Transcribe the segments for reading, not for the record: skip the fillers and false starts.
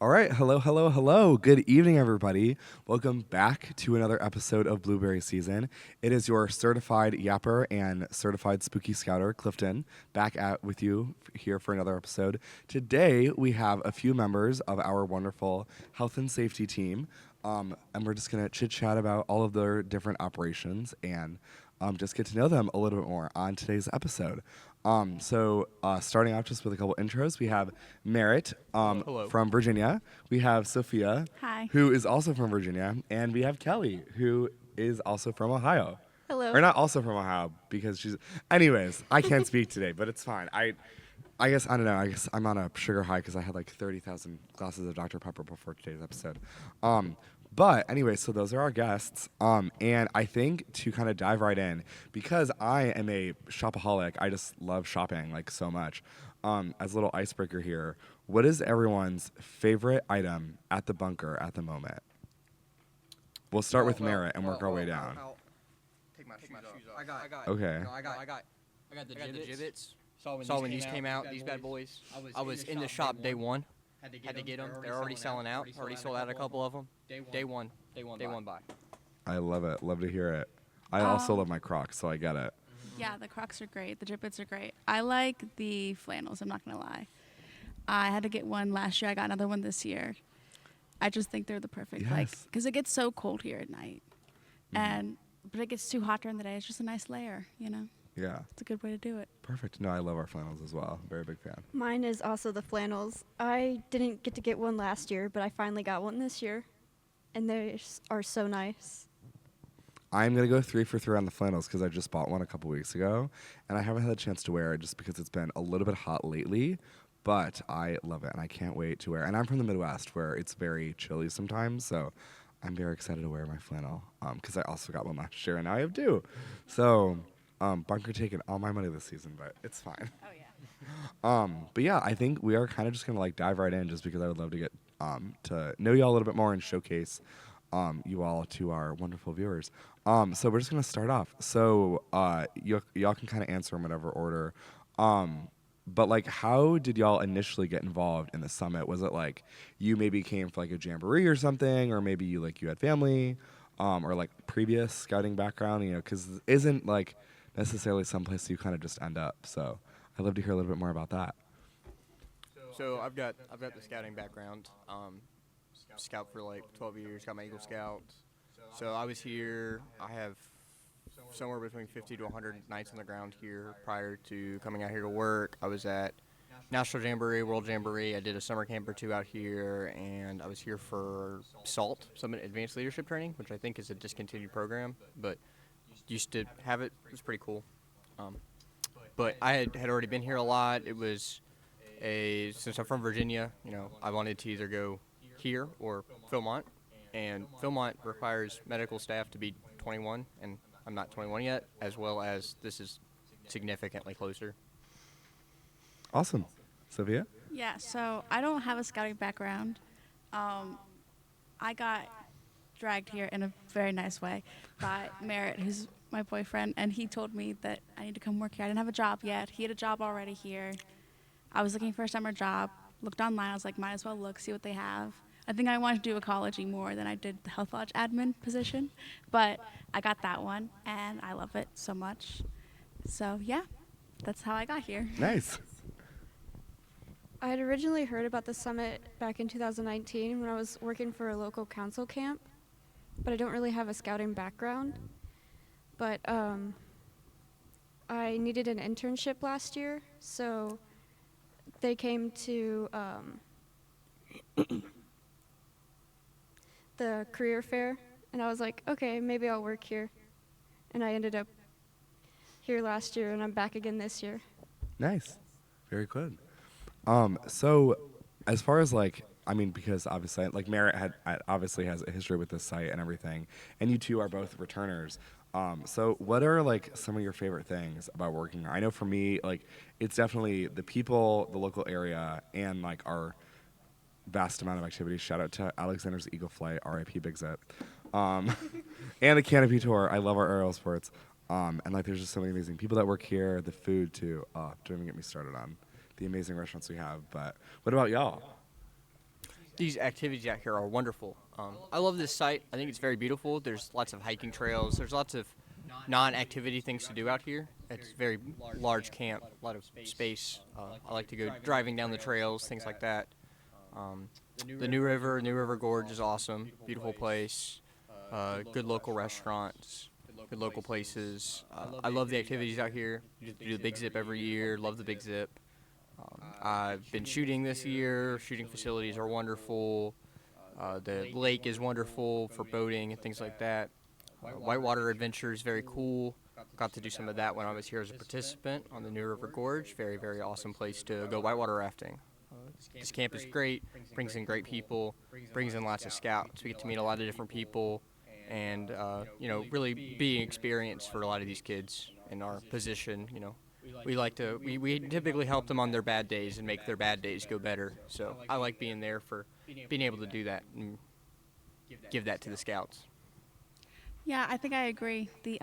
All right, hello, hello, hello. Good evening, everybody. Welcome back to another episode of Blueberry Season. It is your certified yapper and certified spooky scouter, Clifton, back at with you here for another episode. Today, we have a few members of our wonderful health and safety team, and we're just gonna chit chat about all of their different operations and just get to know them a little bit more on today's episode. Starting off just with a couple intros, we have Merritt Hello. from Virginia. We have Sophia, Hi. who is also from Virginia, and we have Kelly, who is also from Ohio. Hello. Or not also from Ohio because she's. Anyways, I can't speak today, but it's fine. I guess I don't know. I guess I'm on a sugar high because I had like 30,000 glasses of Dr Pepper before today's episode. But anyway, so those are our guests. And I think to kind of dive right in, because I am a shopaholic, I just love shopping like so much. As a little icebreaker here, what is everyone's favorite item at the bunker at the moment? We'll start with Merritt and work our way down. Take my shoes off. I got. Okay. I got the gibbets. Saw when these came out. These bad boys. I was in the shop day one. Had to get them. They're already selling out. Already sold out a couple of them. Day one buy. I love it. Love to hear it. I also love my Crocs, so I get it. Yeah, the Crocs are great. The Jibbits are great. I like the flannels, I'm not going to lie. I had to get one last year. I got another one this year. I just think they're the perfect, Yes. because it gets so cold here at night. But it gets too hot during the day. It's just a nice layer, you know? Yeah. It's a good way to do it. Perfect. No, I love our flannels as well. Very big fan. Mine is also the flannels. I didn't get to get one last year, but I finally got one this year. And they are so nice. I'm going to go 3 for 3 on the flannels because I just bought one a couple weeks ago, and I haven't had a chance to wear it just because it's been a little bit hot lately, but I love it, and I can't wait to wear it. And I'm from the Midwest where it's very chilly sometimes, so I'm very excited to wear my flannel because I also got one last year, and now I have 2. So bunker taking all my money this season, but it's fine. Oh, yeah. But yeah, I think we are kind of just going to like dive right in just because I would love to get to know you all a little bit more and showcase you all to our wonderful viewers. So we're just gonna start off. So y'all can kind of answer in whatever order. But like, how did y'all initially get involved in the summit? Was it like you maybe came for like a jamboree or something, or maybe you had family, or like previous scouting background? You know, because isn't like necessarily someplace you kind of just end up. So I'd love to hear a little bit more about that. So I've got the scouting background. Scout for like 12 years. Got my Eagle Scout. So I was here. I have somewhere between 50 to 100 nights on the ground here prior to coming out here to work. I was at National Jamboree, World Jamboree. I did a summer camp or 2 out here, and I was here for SALT, Summit Advanced Leadership Training, which I think is a discontinued program, but used to have it. It was pretty cool. But I had already been here a lot. It was since I'm from Virginia, I wanted to either go here or Philmont, and Philmont requires medical staff to be 21, and I'm not 21 yet, as well as this is significantly closer. Awesome, Sophia. Yeah, so I don't have a scouting background. I got dragged here in a very nice way by Merritt, who's my boyfriend, and he told me that I need to come work here. I didn't have a job yet. He had a job already here. I was looking for a summer job, looked online. I was like, might as well look, see what they have. I think I wanted to do ecology more than I did the health lodge admin position, but I got that one, and I love it so much. So, yeah, that's how I got here. Nice. I had originally heard about the summit back in 2019 when I was working for a local council camp, but I don't really have a scouting background. But I needed an internship last year, so they came to the career fair, and I was like, okay, maybe I'll work here. And I ended up here last year, and I'm back again this year. Nice. Very good. So as far as like, I mean, because obviously, like Merritt obviously has a history with this site and everything, and you two are both returners. So what are like some of your favorite things about working here? I know for me, like it's definitely the people, the local area, and like our vast amount of activities. Shout out to Alexander's Eagle Flight, RIP Big Zip, and the Canopy Tour. I love our aerial sports. And like there's just so many amazing people that work here. The food too. Don't even get me started on the amazing restaurants we have. But what about y'all? these activities out here are wonderful. I love this site. I think it's very beautiful. There's lots of hiking trails. There's lots of non-activity things to do out here. It's a very large camp, a lot of space. I like to go driving down the trails, things like that. The New River Gorge is awesome. Beautiful place. Good local restaurants. Good local places. I love the activities out here. You do the Big Zip every year. Love the Big Zip. I've been shooting this year. Shooting facilities are wonderful. The lake is wonderful for boating and things like that. Whitewater Adventure is very cool. Got to do some of that when I was here as a participant on the New River Gorge. Very, very awesome place to go whitewater rafting. This camp is great, brings in great people, brings in lots of scouts. We get to meet a lot of different people and, really be an experience for a lot of these kids in our position. We typically help them on their bad days and make their bad days go better. So I like being there for being able to do that and give that to the scouts. Yeah, I think I agree. The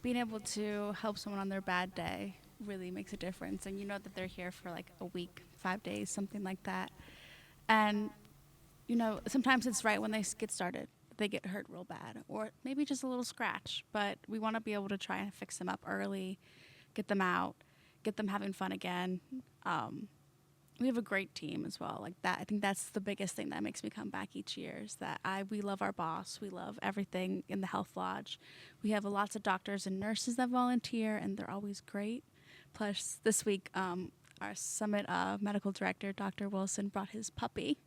being able to help someone on their bad day really makes a difference, and you know that they're here for like a week, 5 days, something like that. And sometimes it's right when they get started, they get hurt real bad, or maybe just a little scratch. But we want to be able to try and fix them up early, get them out, get them having fun again. We have a great team as well. Like that, I think that's the biggest thing that makes me come back each year is that we love our boss. We love everything in the health lodge. We have lots of doctors and nurses that volunteer, and they're always great. Plus, this week, our summit medical director, Dr. Wilson, brought his puppy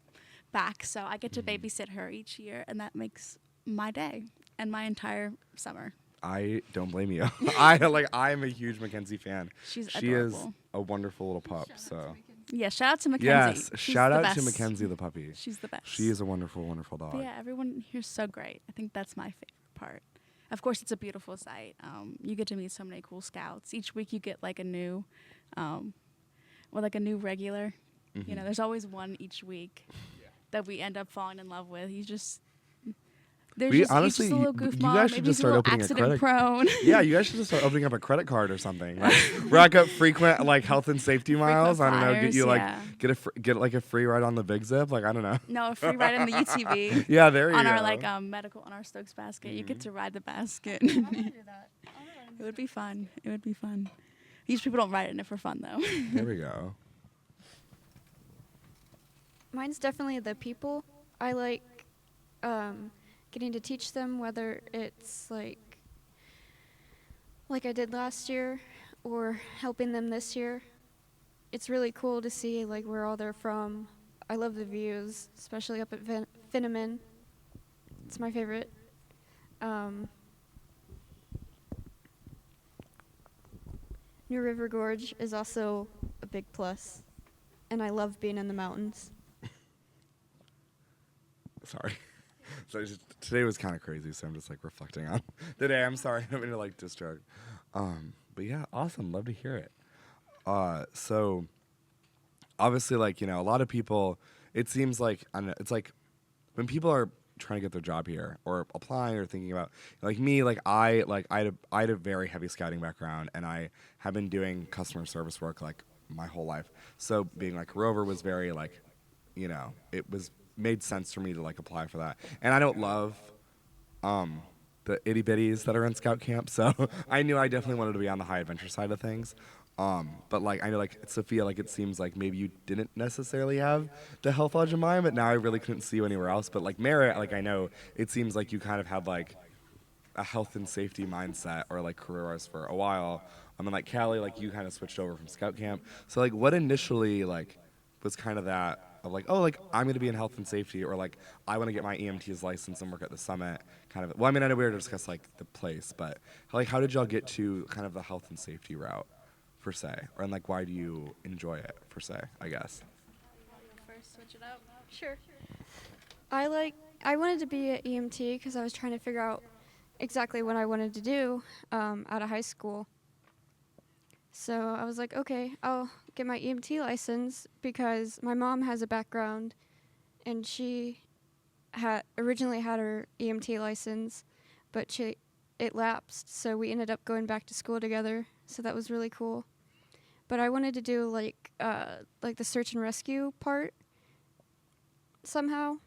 back, so I get to babysit her each year, and that makes my day and my entire summer. I don't blame you. I'm a huge Mackenzie fan. She's she adorable. is a wonderful little pup. So Yeah, shout out to Mackenzie. yes, She's shout the out to best. Mackenzie the puppy. She's the best. She is a wonderful, wonderful dog. But yeah, everyone here's so great. I think that's my favorite part. Of course, it's a beautiful site. You get to meet so many cool scouts. Each week you get like a new, regular. Mm-hmm. There's always one each week that we end up falling in love with. There's We just, honestly, he's just a little you goofball. guys should Maybe just he's a start little opening a accident credit- prone. Yeah, you guys should just start opening up a credit card or something. Like, rack up frequent health and safety miles. I don't know. Get flyers, you yeah. get like a free ride on the Big Zip. Like I don't know. No, a free ride in the UTV. Yeah, there you on go. our medical on our Stokes basket. You get to ride the basket. I want to do that. It would be fun. It would be fun. These people don't ride in it for fun though. There we go. Mine's definitely the people. I like getting to teach them, whether it's like I did last year or helping them this year. It's really cool to see like where all they're from. I love the views, especially up at Finneman. It's my favorite. New River Gorge is also a big plus, and I love being in the mountains. Sorry. So today was kind of crazy, so I'm just like reflecting on the day. I'm sorry, I don't mean to like distract. But yeah, awesome. Love to hear it. So obviously, a lot of people. It seems like it's like when people are trying to get their job here or applying or thinking about like me, I had a very heavy scouting background, and I have been doing customer service work like my whole life. So being like Rover was very it was made sense for me to apply for that. And I don't love the itty bitties that are in scout camp, so I knew I definitely wanted to be on the high adventure side of things. But I know Sophia, it seems like maybe you didn't necessarily have the health lodge in mind, but now I really couldn't see you anywhere else. But Merritt, I know it seems like you kind of had a health and safety mindset or career-wise for a while. And then Callie, you kind of switched over from scout camp. So what initially was kind of that of I'm going to be in health and safety, or I want to get my EMT's license and work at the summit kind of. Well, I mean, I know we were to discuss the place, but how did y'all get to kind of the health and safety route per se, or why do you enjoy it per se, I guess? First, switch it up. Sure. I wanted to be an EMT because I was trying to figure out exactly what I wanted to do out of high school. So I was like, okay, I'll get my EMT license because my mom has a background, and she originally had her EMT license, but it lapsed, so we ended up going back to school together. So that was really cool. But I wanted to do the search and rescue part, somehow,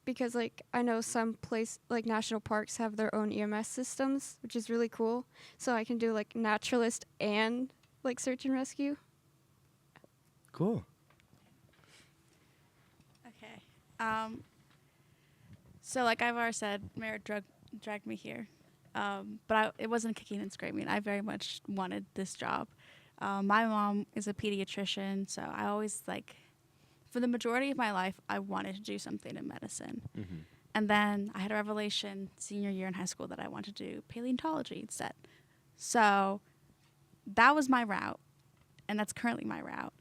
because like I know some place like national parks have their own EMS systems, which is really cool. So I can do like naturalist and like search and rescue. Cool. Okay. So like I've already said, Merritt dragged me here, but it wasn't kicking and screaming. I very much wanted this job. My mom is a pediatrician, so I always for the majority of my life, I wanted to do something in medicine. Mm-hmm. And then I had a revelation senior year in high school that I wanted to do paleontology instead. So that was my route, and that's currently my route.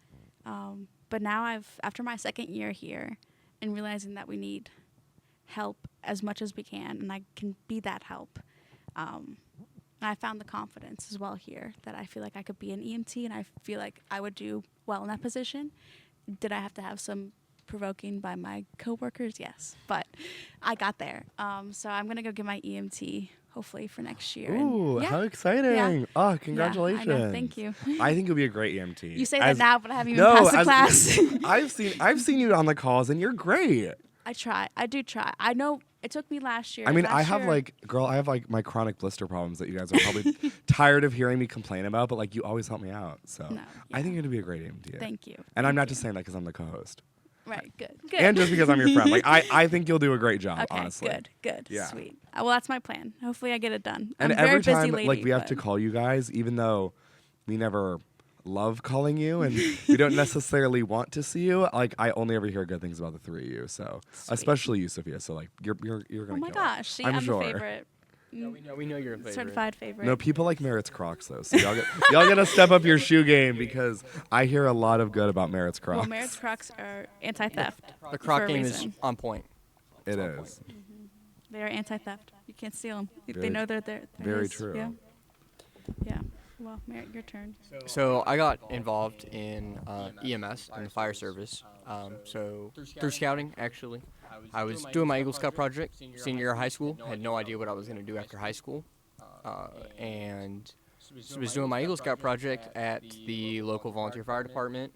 But now after my second year here and realizing that we need help as much as we can, and I can be that help, and I found the confidence as well here that I feel like I could be an EMT, and I feel like I would do well in that position. Did I have to have some provoking by my coworkers? Yes, but I got there. So I'm gonna go get my EMT hopefully for next year. Ooh, yeah. how exciting! Yeah. Oh, congratulations! Yeah, I know. Thank you. I think you'll be a great EMT. You say that now, but I haven't even passed the class. I've seen you on the calls, and you're great. I try. I do try. I know it took me last year. I mean, Last I have year- my chronic blister problems that you guys are probably tired of hearing me complain about, but you always help me out. So No, I yeah. think you're gonna be a great EMT. Thank you. And I'm Thank not you. just saying that because I'm the co-host. Right. Good. Good. And just because I'm your friend. I think you'll do a great job, okay. honestly. Good. Yeah. Sweet. Well, that's my plan. Hopefully, I get it done. And I'm a very every time busy lady, we have to but- call you guys, even though we never love calling you and we don't necessarily want to see you, I only ever hear good things about the three of you. So Sweet. especially you, Sophia. So you're gonna Oh my kill it. gosh! See, I'm I'm sure. the favorite. Yeah, we know you're a favorite. Certified favorite. No, people like Merritt's Crocs though. So y'all gotta step up your shoe game because I hear a lot of good about Merritt's Crocs. Well, Merritt's Crocs are anti-theft. The for Croc a game reason. is on point. It is. They are anti-theft. You can't steal them. Very They know they're there. very true. Yeah. Yeah. Well, Merritt, your turn. So I got involved in EMS and the fire service. So through scouting, actually, I was doing my Eagle Scout project senior year of high school. Had no idea what I was going to do after high school, and was doing my Eagle Scout project at the local volunteer fire department.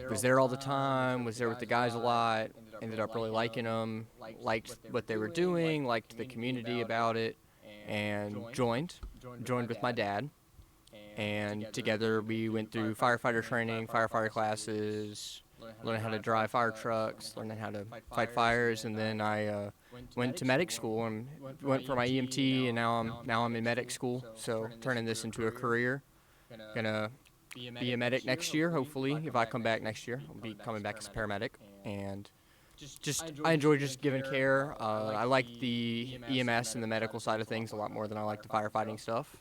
Was there all the time. Was there with the guys a lot. Ended up really liking them. Liked what they were doing. Liked the community about it, and joined with my dad. And together we went through firefighter training, firefighter classes, learning how to drive fire trucks, learning how to fight fires, and then I went to medic school and went for my EMT, and now I'm in medic school. So turning this into a career, gonna be a medic next year. Hopefully, if I come back next year, I'll be coming back as a paramedic, and I enjoy just giving care. I like the EMS and the medical side of things a lot more than I like the firefighting stuff.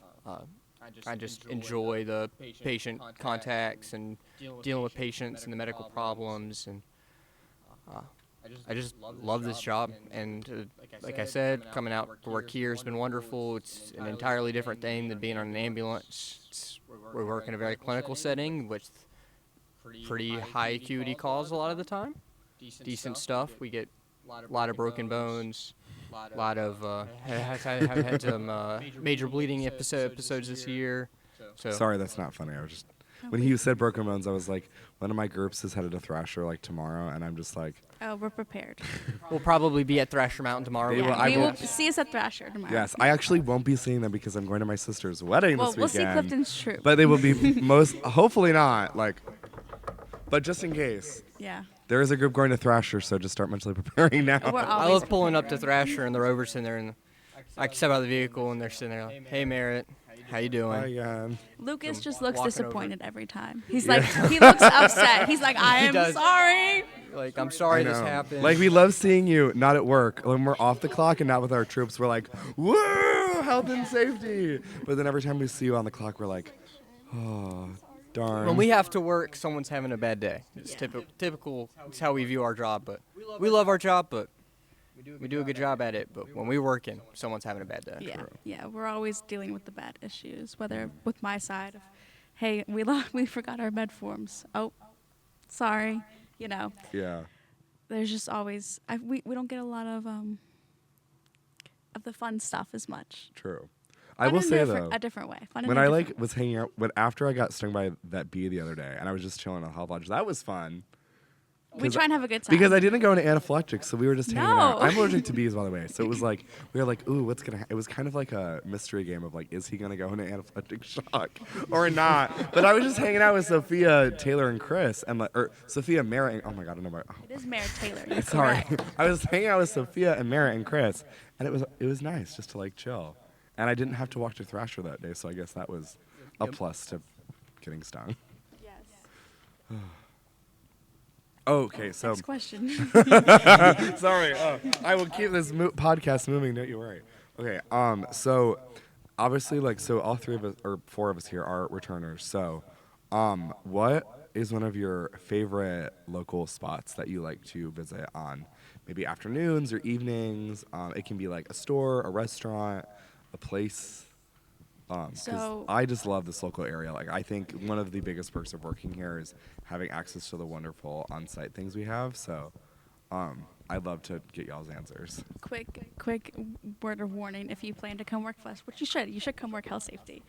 I just enjoy the patient contacts and dealing with patients and the medical problems, and I just love this job. And like I said, coming out to work here has been wonderful. It's an entirely different thing than being on an ambulance. We work in a very clinical setting with pretty high acuity calls a lot of the time. Decent stuff. We get a lot of broken bones. A lot of I've had some major bleeding episodes this year. So Sorry, that's not funny. I was just when he said broken bones, I was like, one of my groups is headed to Thrasher tomorrow, and I'm just like, Oh, we're prepared. we'll probably be at Thrasher Mountain tomorrow. They will- Yeah, I we will- will see us at Thrasher tomorrow. yes, I actually won't be seeing them because I'm going to my sister's wedding Well, this we'll see weekend. Clifton's troop. But they will be hopefully not but just in case. Yeah. There is a group going to Thrasher, so just start mentally preparing now. We're I always love pulling up to Thrasher and the Rovers sitting there, and I step out of the vehicle and they're sitting there like, "Hey Merritt, how you doing?" Hi again. Lucas just looks walking over. disappointed every time. He's like, he looks upset. He's like, I He am does. sorry. Like, I'm sorry I this know. happened. We love seeing you not at work. When we're off the clock and not with our troops, we're like, woo, health and safety. But then every time we see you on the clock, we're like, oh, darn. When we have to work, someone's having a bad day. It's Yeah. typical. It's how we view our job. But we love our job, but we do a good job at it. But when we're working, someone's having a bad day. Yeah, yeah. We're always dealing with the bad issues, whether with my side of, hey, we forgot our med forms. Oh, sorry. Yeah. There's just always we don't get a lot of the fun stuff as much. True. I Fun will in say different- though, a different way. Fun in when a I different way. was hanging out, when after I got stung by that bee the other day, and I was just chilling on the Health Lodge, that was fun. We try and have a good time. Because I didn't go into anaphylactic, so we were just hanging out. No. I'm allergic to bees, by the way. So it was like, we were like, ooh, what's going to It was kind of like a mystery game of like, is he going to go into anaphylactic shock or not? But I was just hanging out with Sophia, Taylor, and Chris. Or Sophia, Merritt, and, oh my God, I don't know. It is Merritt Taylor. You're Sorry. correct. I was hanging out with Sophia and Merritt and Chris, and it was nice just to like chill. And I didn't have to walk to Thrasher that day, so I guess that was a plus to getting stung. Yes. Okay, so Next question. sorry. I will keep this podcast moving. Don't you worry. Okay. So obviously, like, so all three of us or four of us here are returners. So, what is one of your favorite local spots that you like to visit on maybe afternoons or evenings? It can be like a store, a restaurant, a place. 'Cause So- I just love this local area. Like, I think one of the biggest perks of working here is having access to the wonderful on-site things we have. So, I'd love to get y'all's answers. Quick word of warning: if you plan to come work for us, which you should come work health safety.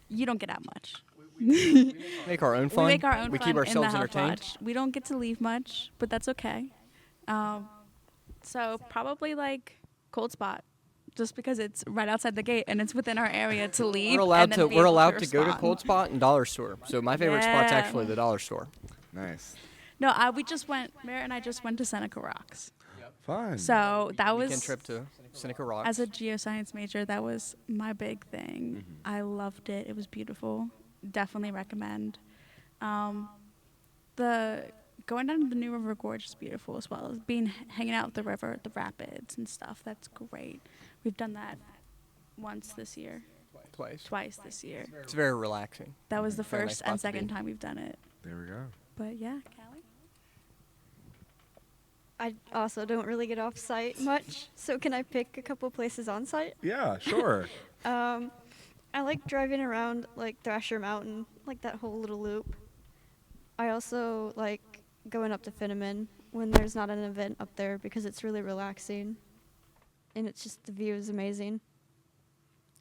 You don't get out much. Make our own fun. We make our own We fun keep in ourselves the health entertained. lodge. We don't get to leave much, but that's okay. So probably like Cold Spot, just because it's right outside the gate and it's within our area to leave. We're allowed and then to be we're able allowed to go to respond. Cold Spot and Dollar Store. So my favorite spot's Yeah. actually the Dollar Store. Nice. No, we just went. Merritt and I just went to Seneca Rocks. Fun. So that Weekend was trip to Seneca Rocks. as a geoscience major. That was my big thing. I loved it. It was beautiful. Definitely recommend. The going down to the New River Gorge is beautiful as well. Hanging out with the river, the rapids and stuff. That's great. We've done that once this year, twice this year. It's very relaxing. That was the Very nice first spot and to be. second time we've done it. There we go. But yeah, Callie. I also don't really get off site much, so can I pick a couple places on site? Yeah, sure. I like driving around like Thrasher Mountain, like that whole little loop. I also like going up to Finneman when there's not an event up there because it's really relaxing, and it's just the view is amazing.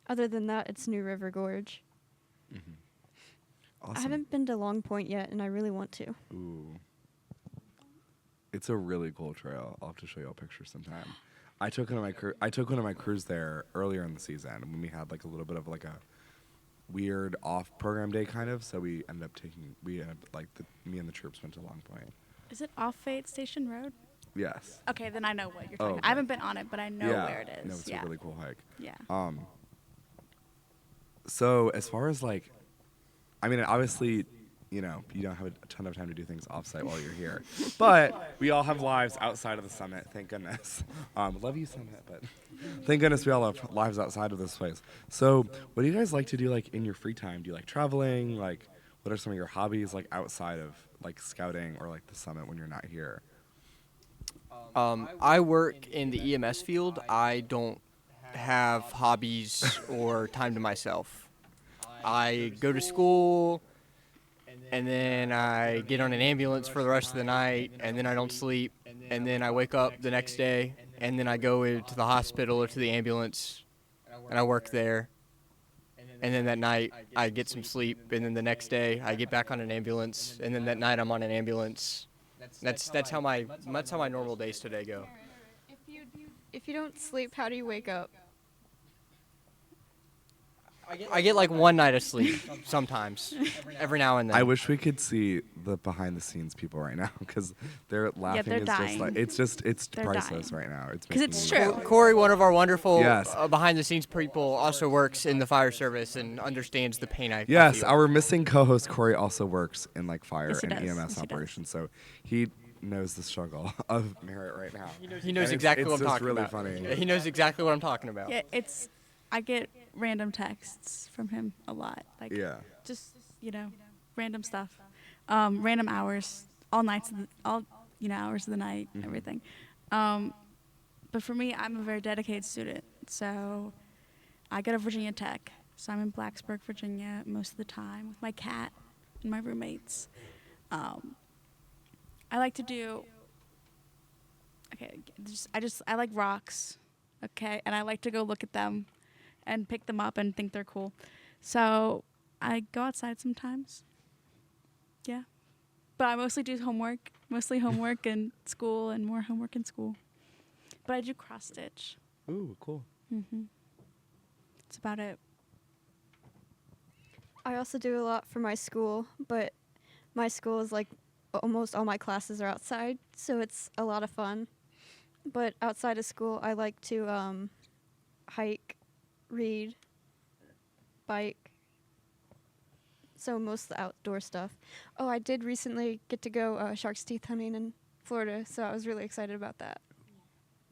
Other than that, it's New River Gorge. Awesome. I haven't been to Long Point yet, and I really want to. Ooh. It's a really cool trail. I'll have to show you a picture sometime. I took one of my crews there earlier in the season when we had like a little bit of like a weird off program day kind of. So me and the troops went to Long Point. Is it off Fayette Station Road? Yes. Okay, then I know what you're Oh, talking. okay. I haven't been on it, but I know Yeah. where it is. No, it's yeah. a really cool hike. Yeah. So as far as like, I mean, obviously, you know, you don't have a ton of time to do things offsite while you're here, but we all have lives outside of the summit. Thank goodness. Love you, Summit, but thank goodness we all have lives outside of this place. So, what do you guys like to do, like in your free time? Do you like traveling? Like, what are some of your hobbies, like outside of like scouting or like the summit when you're not here? I work in the EMS field. I don't have hobbies or time to myself. I go to school, and then I get on an ambulance for the rest of the night, and then I don't sleep, and then I wake up the next day, and then I go to the hospital or to the ambulance, and I work there. And then that night I get some sleep, and then the next day I get back on an ambulance, and then that night I'm on an ambulance. That's how my normal days today go. If you don't sleep, how do you wake up? I get like one night of sleep sometimes, every now and then. I wish we could see the behind the scenes people right now because they're laughing. they're is just dying. like it's They're priceless dying. right now. It's 'Cause it's making me- true. Corey, one of our wonderful Yes. behind the scenes people, also works in the fire service and understands the pain I Yes, feel. our missing co-host Corey also works in like fire Yes, he and does. EMS Yes, he does. operations, so he knows the struggle of Merritt right now. He knows And exactly it's what I'm just talking really about. funny. Yeah, he knows exactly what I'm talking about. Yeah, I get random texts from him a lot. Like Yeah. just, random stuff. Random hours, all nights, hours of the night, everything. But for me, I'm a very dedicated student. So I go to Virginia Tech. So I'm in Blacksburg, Virginia most of the time with my cat and my roommates. I like to do, I like rocks, okay? And I like to go look at them and pick them up and think they're cool. So I go outside sometimes. Yeah. but I mostly do homework, and school, and more homework and school. But I do cross stitch. Ooh, cool. That's about it. I also do a lot for my school, but my school is like almost all my classes are outside, so it's a lot of fun. But outside of school, I like to hike, read, bike. So most of the outdoor stuff. Oh, I did recently get to go shark's teeth hunting in Florida, so I was really excited about that.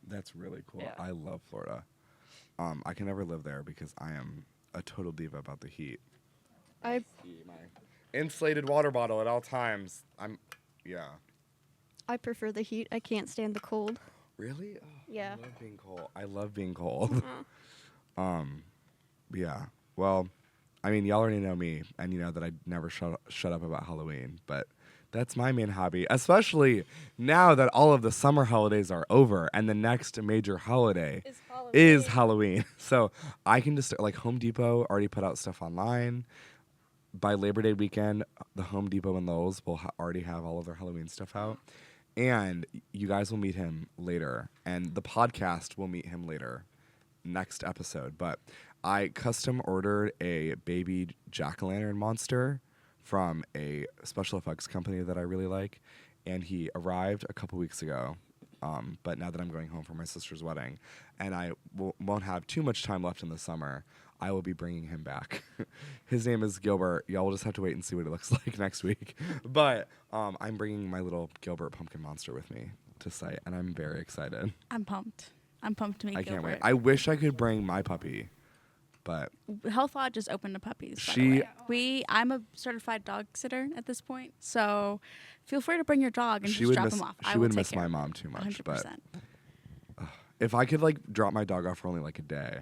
That's really cool. Yeah. I love Florida. I can never live there because I am a total diva about the heat. I See my insulated water bottle at all times. I prefer the heat. I can't stand the cold. Really? Oh, Yeah. I love being cold. I love being cold. Yeah. Well, I mean, y'all already know me, and you know that I never shut up about Halloween, but that's my main hobby, especially now that all of the summer holidays are over, and the next major holiday is Halloween. So I can just, like, Home Depot already put out stuff online. By Labor Day weekend, the Home Depot and Lowe's will already have all of their Halloween stuff out. And you guys will meet him later, and the podcast will meet him later, next episode. But I custom ordered a baby jack-o'-lantern monster from a special effects company that I really like, and he arrived a couple weeks ago. But now that I'm going home for my sister's wedding, and I won't have too much time left in the summer, I will be bringing him back. His name is Gilbert. Y'all will just have to wait and see what it looks like next week. But I'm bringing my little Gilbert pumpkin monster with me to site, and I'm very excited. I'm pumped. I'm pumped to meet I can't wait. Gilbert. I wish I could bring my puppy, but Health Lodge is open to puppies. By She- the way. I'm a certified dog sitter at this point, so feel free to bring your dog and she just would drop miss him off. I she will would take miss care my of mom too much. 100%. But if I could, like, drop my dog off for only like a day.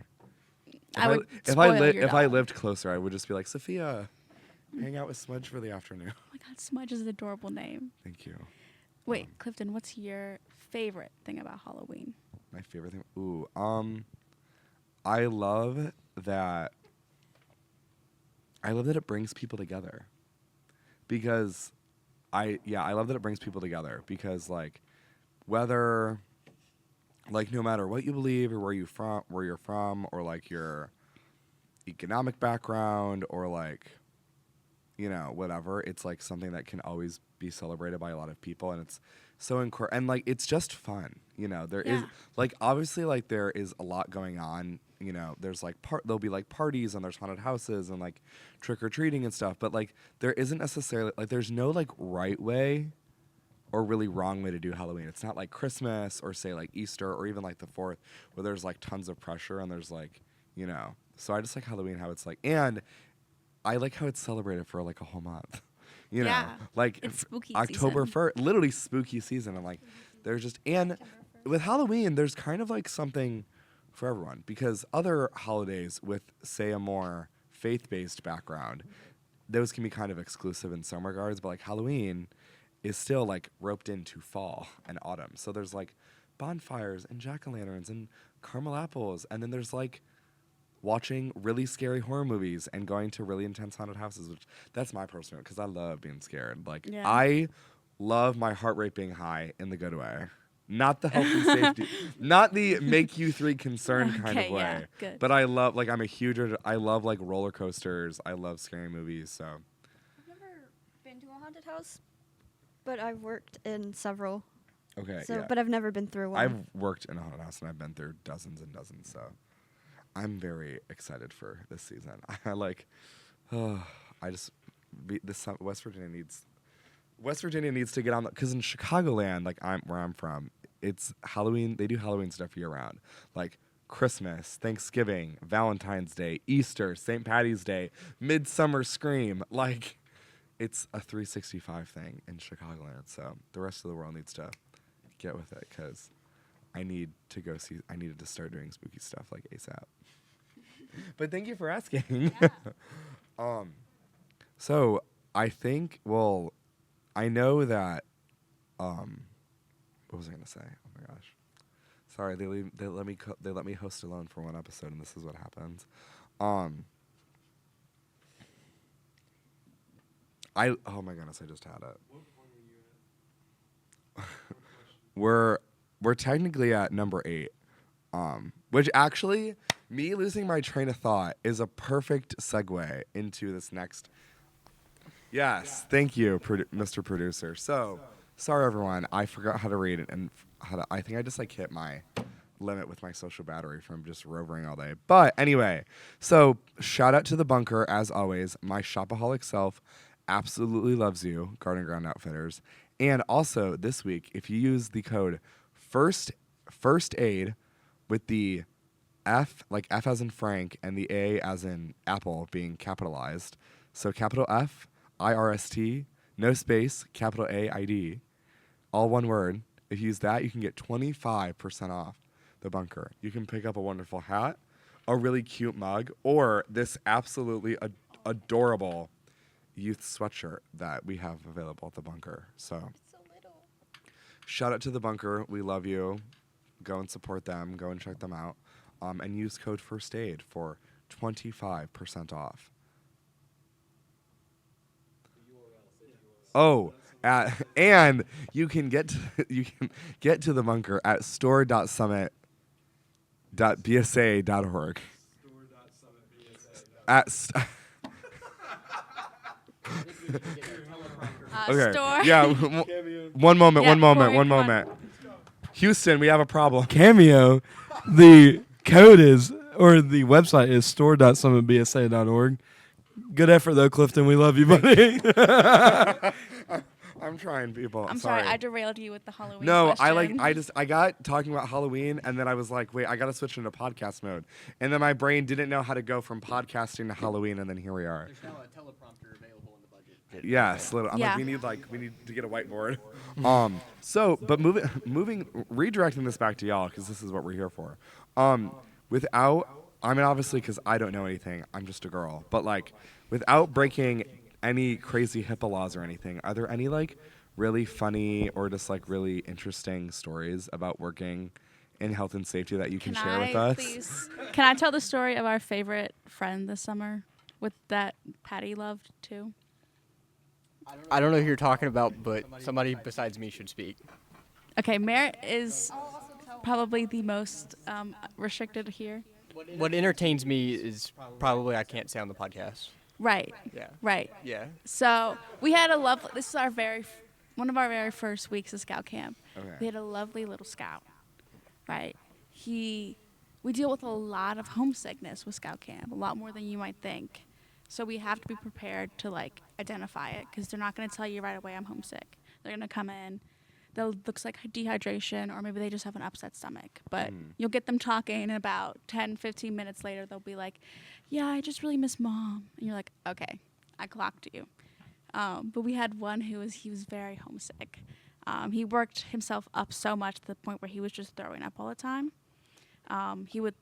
I would if spoil your if I dog. lived closer, I would just be like, Sophia, hang out with Smudge for the afternoon. Oh my God, Smudge is an adorable name. Thank you. Wait, Clifton, what's your favorite thing about Halloween? My favorite thing. Ooh, I love that. I love that it brings people together, because I love that it brings people together because, like, whether, like, no matter what you believe or where you're from, or like your economic background, or like, you know, whatever, it's like something that can always be celebrated by a lot of people, and it's so and like it's just fun, you know. There is, Yeah. like, obviously, like, there is a lot going on, you know. There's like there'll be like parties, and there's haunted houses, and like trick or treating and stuff, but like there isn't necessarily, like, there's no like right way or really wrong way to do Halloween. It's not like Christmas or, say, like Easter or even like the 4th, where there's like tons of pressure and there's, like, you know. So I just like Halloween how it's like, and I like how it's celebrated for like a whole month. You know, Yeah, like it's spooky October season. 1st, literally spooky season. And like, there's just, and with Halloween, there's kind of like something for everyone, because other holidays with, say, a more faith-based background, those can be kind of exclusive in some regards, but like Halloween is still like roped into fall and autumn. So there's like bonfires and jack-o'-lanterns and caramel apples, and then there's like watching really scary horror movies and going to really intense haunted houses, which that's my personal, because I love being scared. Like, Yeah. I love my heart rate being high in the good way, not the health and safety, not the make you three concerned kind of Okay, way. yeah, good. But I love, like, I love like roller coasters. I love scary movies. So I've never been to a haunted house, but I've worked in several. okay, So, yeah. but I've never been through one. I've worked in a haunted house, and I've been through dozens and dozens. So I'm very excited for this season. I like, West Virginia needs to get on, because in Chicagoland, like where I'm from, it's Halloween. They do Halloween stuff year round, like Christmas, Thanksgiving, Valentine's Day, Easter, St. Patty's Day, Midsummer Scream. Like, it's a 365 thing in Chicagoland. So the rest of the world needs to get with it, because I needed to start doing spooky stuff like ASAP. But thank you for asking. So I think, well, I know that, what was I gonna say? Oh my gosh, sorry. They let me host alone for one episode, and this is what happens. Oh my goodness, I just had it. we're technically at number 8, which actually, me losing my train of thought is a perfect segue into this next. Yes, thank you, Mr. Producer. So, sorry everyone, I forgot how to read it, and I think I just like hit my limit with my social battery from just rovering all day. But anyway, so shout out to the bunker as always. My shopaholic self absolutely loves you, Garden Ground Outfitters. And also this week, if you use the code first aid with the F, like F as in Frank, and the A as in Apple being capitalized. So capital F, IRST, no space, capital AID, all one word. If you use that, you can get 25% off the bunker. You can pick up a wonderful hat, a really cute mug, or this absolutely adorable youth sweatshirt that we have available at the bunker. So shout out to the bunker. We love you. Go and support them. Go and check them out. And use code First Aid for 25% off. Oh, and you can get to the bunker at store.summit.bsa.org. Okay. Store. Yeah. One moment. Yeah, one moment. Corey, One come on. moment. Houston, we have a problem. Cameo, the code is, or the website is store.summitbsa.org. Good effort though, Clifton. We love you, buddy. I'm trying, people. I'm sorry, I derailed you with the Halloween No, question. I got talking about Halloween, and then I was like, wait, I gotta switch into podcast mode, and then my brain didn't know how to go from podcasting to Halloween, and then here we are. There's now a teleprompter available in the budget. Yes, little. I'm Yeah. like, we need to get a whiteboard. But redirecting this back to y'all, because this is what we're here for. Obviously, because I don't know anything, I'm just a girl, but like, without breaking any crazy HIPAA laws or anything, are there any like really funny or just like really interesting stories about working in health and safety that you can share with us? Please? Can I tell the story of our favorite friend this summer with that Patty loved too? I don't know who you're talking about, but somebody besides me should speak. Okay, Merritt is probably the most restricted here. What entertains me is probably I can't say on the podcast. Right. Yeah. Right. Yeah. So we had a lovely. This is our one of our very first weeks of Scout camp. Okay. We had a lovely little Scout. Right. We deal with a lot of homesickness with Scout camp, a lot more than you might think. So we have to be prepared to like identify it, because they're not going to tell you right away I'm homesick. They're going to come in. They'll looks like dehydration, or maybe they just have an upset stomach. But you'll get them talking, and about 10, 15 minutes later, they'll be like, yeah, I just really miss Mom. And you're like, okay, I clocked you. But we had one he was very homesick. He worked himself up so much to the point where he was just throwing up all the time. He would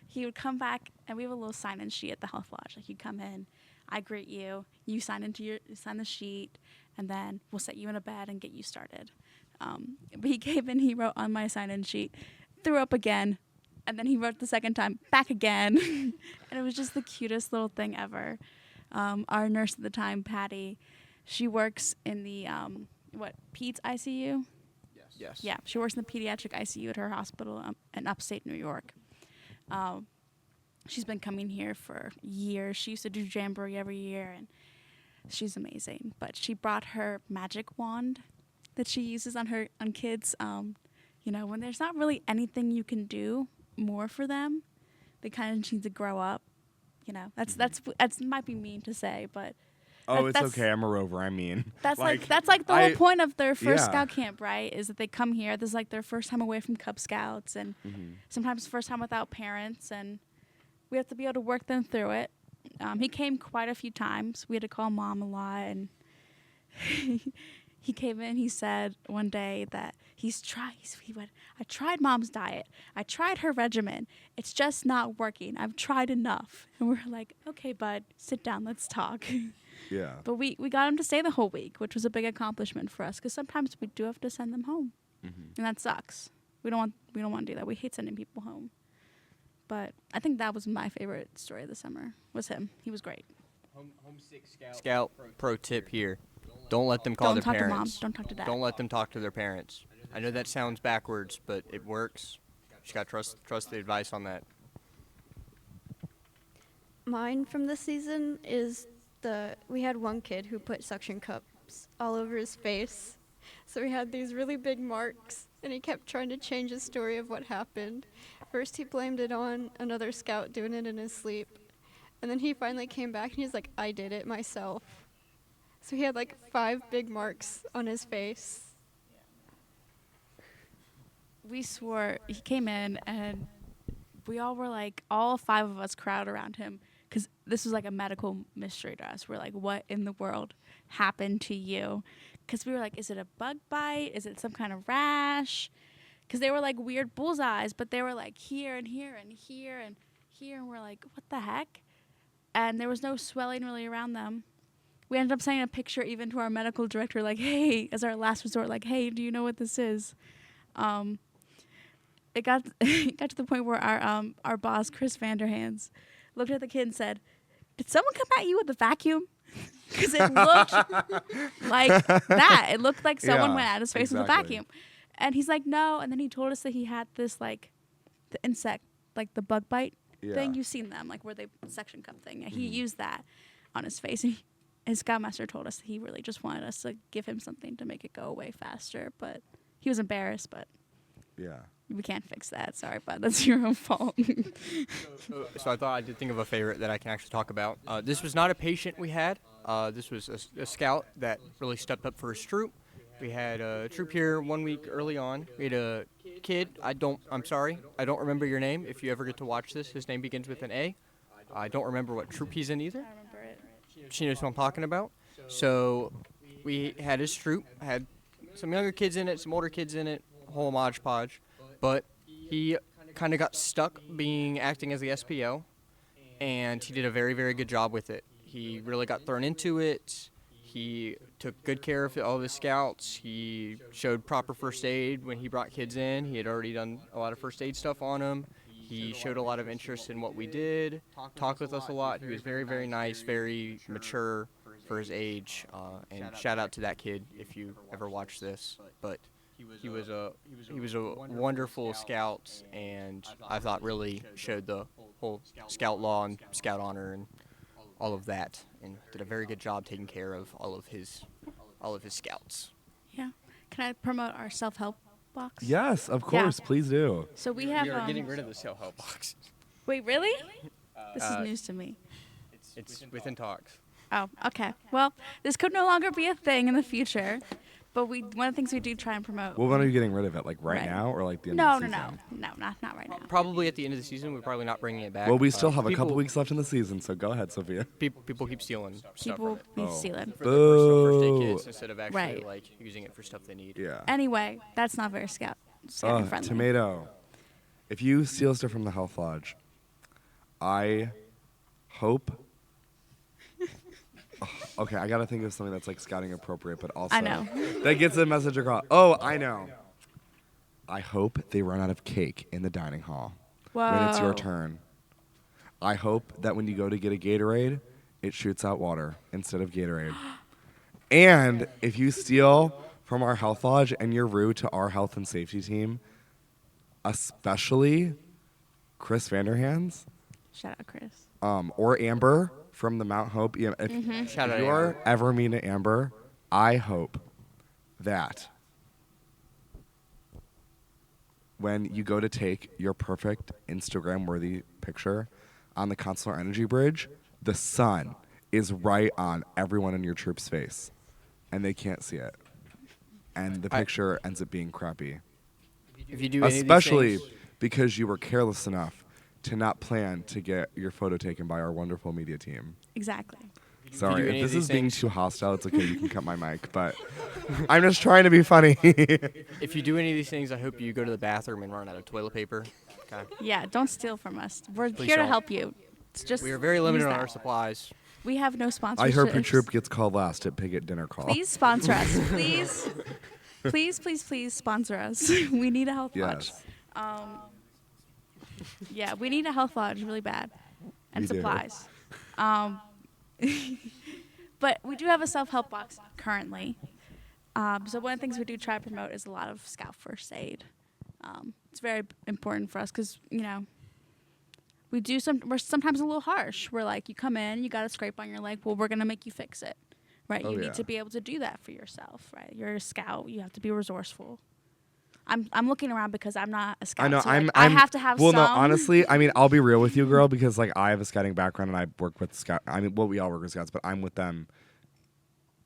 he would come back, and we have a little sign-in sheet at the health lodge. Like, you come in, I greet you, you sign the sheet, and then we'll set you in a bed and get you started. But he came in, he wrote on my sign-in sheet, threw up again, and then he wrote the second time, back again. And it was just the cutest little thing ever. Our nurse at the time, Patty, she works in the, Peds ICU? Yes. Yeah, she works in the pediatric ICU at her hospital in upstate New York. She's been coming here for years. She used to do Jamboree every year, and she's amazing. But she brought her magic wand that she uses on kids. When there's not really anything you can do more for them, they kind of need to grow up. That's might be mean to say, but Oh, it's okay. I'm a rover. I mean, that's like the whole point of their first yeah. Scout camp, right? Is that they come here. This is like their first time away from Cub Scouts, and sometimes first time without parents, and we have to be able to work them through it. He came quite a few times. We had to call Mom a lot, and he came in. He said one day that he went, I tried Mom's diet. I tried her regimen. It's just not working. I've tried enough. And we're like, okay, bud, sit down. Let's talk. yeah. But we got him to stay the whole week, which was a big accomplishment for us, because sometimes we do have to send them home, and that sucks. We don't want to do that. We hate sending people home. But I think that was my favorite story of the summer. Was him. He was great. Homesick Scout pro tip here. don't let them call Don't their talk to mom. parents. Don't talk to dad. Don't let them talk to their parents. I know that sounds backwards, but it works. Just gotta trust the advice on that. Mine from this season is we had one kid who put suction cups all over his face. So he had these really big marks, and he kept trying to change the story of what happened. First he blamed it on another scout doing it in his sleep. And then he finally came back and he's like, I did it myself. So he had like 5 big marks on his face. We swore he came in and we all were like, all 5 of us crowd around him because this was like a medical mystery to us. We're like, what in the world happened to you? Because we were like, is it a bug bite? Is it some kind of rash? Because they were like weird bullseyes, but they were like here and here and here and here. And we're like, what the heck? And there was no swelling really around them. We ended up sending a picture even to our medical director, like, hey, as our last resort, like, hey, do you know what this is? It got it got to the point where our boss, Chris Vanderhans, looked at the kid and said, did someone come at you with a vacuum? Because it looked like that. It looked like someone Yeah, went at his face with a exactly. vacuum. And he's like, no. And then he told us that he had this, like, the insect, like the bug bite thing. Yeah. You've seen them, like where they suction cup thing. He used that on his face. And his scoutmaster told us that he really just wanted us to give him something to make it go away faster. But he was embarrassed, but Yeah. we can't fix that. Sorry, bud. That's your own fault. So I thought I did think of a favorite that I can actually talk about. This was not a patient we had. This was a scout that really stepped up for his troop. We had a troop here 1 week early on. We had a kid. I'm sorry. I don't remember your name. If you ever get to watch this, his name begins with an A. I don't remember what troop he's in either. I remember it. She knows who I'm talking about. So we had his troop. Had some younger kids in it, some older kids in it, whole Mod Podge. But he kind of got stuck acting as the SPO, and he did a very, very good job with it. He really got thrown into it. He took good care of all of his scouts. He showed proper first aid when he brought kids in. He had already done a lot of first aid stuff on them. He showed a lot of interest in what we did, talked with us a lot. He was very, very nice, very mature for his age. And shout out to that kid if you ever watch this. But he was a wonderful scout, and I thought really showed the whole scout law and scout honor and all of that, and did a very good job taking care of all of his scouts. Yeah. Can I promote our self-help box? Yes, of course. Please do. So we have. We are getting rid of the self-help box. Wait, really? This is news to me. It's within talks. Oh, okay. Well, this could no longer be a thing in the future, but one of the things we do try and promote. Well, when are you getting rid of it? Like right Right. now or like the end No, of the no, season? no, not right now. Probably at the end of the season, we're probably not bringing it back. Well, we still have a people- couple weeks left in the season, so go ahead, Sophia. People keep stealing stuff People from it. be Oh. stealing. For first aid Boo. kits instead of actually Right. like using it for stuff they need. Yeah. Anyway, that's not very scouting friendly. Tomato. If you steal stuff from the Health Lodge, I hope. Okay, I gotta think of something that's like scouting appropriate, but also I know. that gets the message across. Oh, I know. I hope they run out of cake in the dining hall when it's your Whoa. turn. I hope that when you go to get a Gatorade, it shoots out water instead of Gatorade. And if you steal from our Health Lodge and you're rude to our health and safety team, especially Chris Vanderhans, Shout out, Chris. or Amber from the Mount Hope. If Shout out you are ever mean to Amber, I hope that when you go to take your perfect Instagram-worthy picture on the Consular Energy Bridge, the sun is right on everyone in your troop's face, and they can't see it. And the picture ends up being crappy. If you do any Especially of these things, because you were careless enough to not plan to get your photo taken by our wonderful media team. Exactly. Sorry, do if any of this is these being things- too hostile, it's okay. You can cut my mic, but I'm just trying to be funny. if you do any of these things, I hope you go to the bathroom and run out of toilet paper. Okay. Yeah, don't steal from us. We're Please here to don't. help you. It's just We are very limited use on that. our supplies. We have no sponsors. I hope your troop gets called last at Piggott Dinner Call. Please sponsor us. Please, please sponsor us. We need a health lodge. Yes. Yeah, we need a health lodge really bad, and We do. supplies. But we do have a self-help box currently. So one of the things we do try to promote is a lot of Scout first aid. It's very important for us because, we're sometimes a little harsh. We're like, you come in, you got a scrape on your leg, well, we're going to make you fix it, right? Oh, You yeah. need to be able to do that for yourself, right? You're a Scout. You have to be resourceful. I'm looking around because I'm not a Scout. I know. So, I have to have Well, some. no. Honestly, I mean, I'll be real with you, girl, because like I have a scouting background and I work with Scout. I mean, well, we all work with Scouts, but I'm with them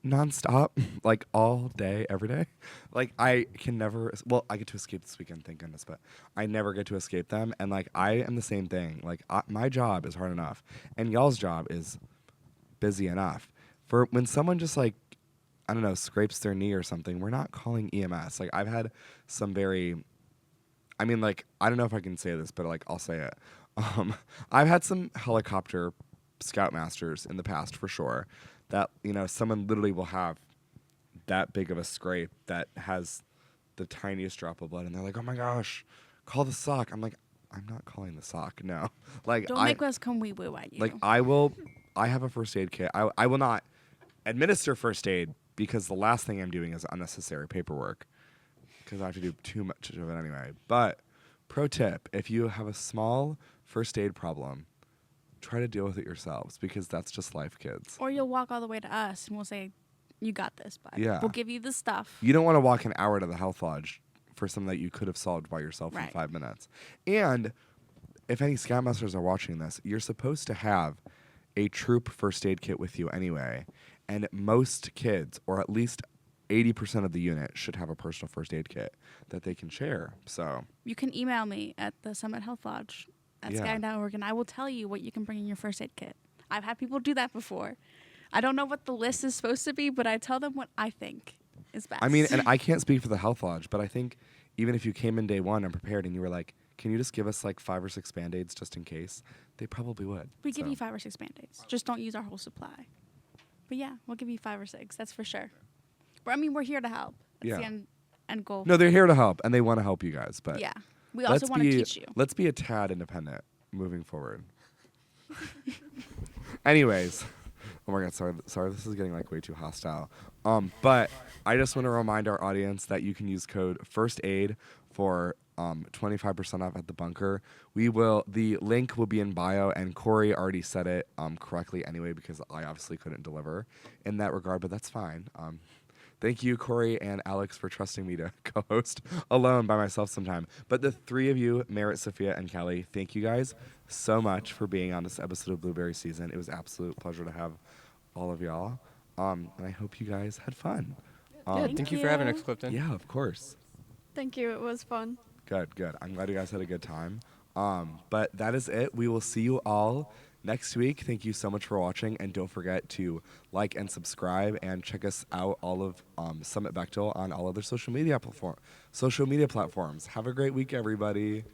nonstop, like all day, every day. Like I can never. Well, I get to escape this weekend, thank goodness, but I never get to escape them. And like I am the same thing. Like my job is hard enough, and y'all's job is busy enough. For when someone just like, I don't know, scrapes their knee or something, we're not calling EMS. Like I've had some very, I mean, like I don't know if I can say this, but like I'll say it. I've had some helicopter scoutmasters in the past for sure. That someone literally will have that big of a scrape that has the tiniest drop of blood, and they're like, "Oh my gosh, call the sock." I'm like, "I'm not calling the sock. No." Like Don't make us come wee woo at you. like I will. I have a first aid kit. I will not administer first aid because the last thing I'm doing is unnecessary paperwork because I have to do too much of it anyway. But pro tip: if you have a small first aid problem, try to deal with it yourselves because that's just life, kids. Or you'll walk all the way to us and we'll say, you got this, bud. Yeah. We'll give you the stuff. You don't want to walk an hour to the health lodge for something that you could have solved by yourself in Right. 5 minutes. And if any scoutmasters are watching this, you're supposed to have a troop first aid kit with you anyway. And most kids, or at least 80% of the unit, should have a personal first aid kit that they can share. So You can email me at the Summit Health Lodge at Yeah. Sky.org, and I will tell you what you can bring in your first aid kit. I've had people do that before. I don't know what the list is supposed to be, but I tell them what I think is best. I mean, and I can't speak for the health lodge, but I think even if you came in day one unprepared and you were like, can you just give us like 5 or 6 Band-Aids just in case? They probably would. we give So, you 5 or 6 Band-Aids. Just don't use our whole supply. But yeah, we'll give you 5 or 6. That's for sure. But I mean, we're here to help. That's Yeah. the end goal. No, they're here to help, and they want to help you guys. But Yeah. We also want to teach you. Let's be a tad independent moving forward. Anyways, oh my God, sorry, this is getting like way too hostile. But I just want to remind our audience that you can use code First Aid for 25% off at the bunker. The link will be in bio, and Corey already said it correctly anyway because I obviously couldn't deliver in that regard, but that's fine. Thank you, Corey and Alex, for trusting me to co-host alone by myself sometime. But the 3 of you, Merritt, Sophia, and Kelly, thank you guys so much for being on this episode of Blueberry Season. It was an absolute pleasure to have all of y'all. And I hope you guys had fun. Thank you for having us, Clifton. Yeah, of course. Thank you. It was fun. Good. I'm glad you guys had a good time. But that is it. We will see you all next week. Thank you so much for watching, and don't forget to like and subscribe and check us out all of Summit Bechtel on all other social media platforms. Have a great week, everybody.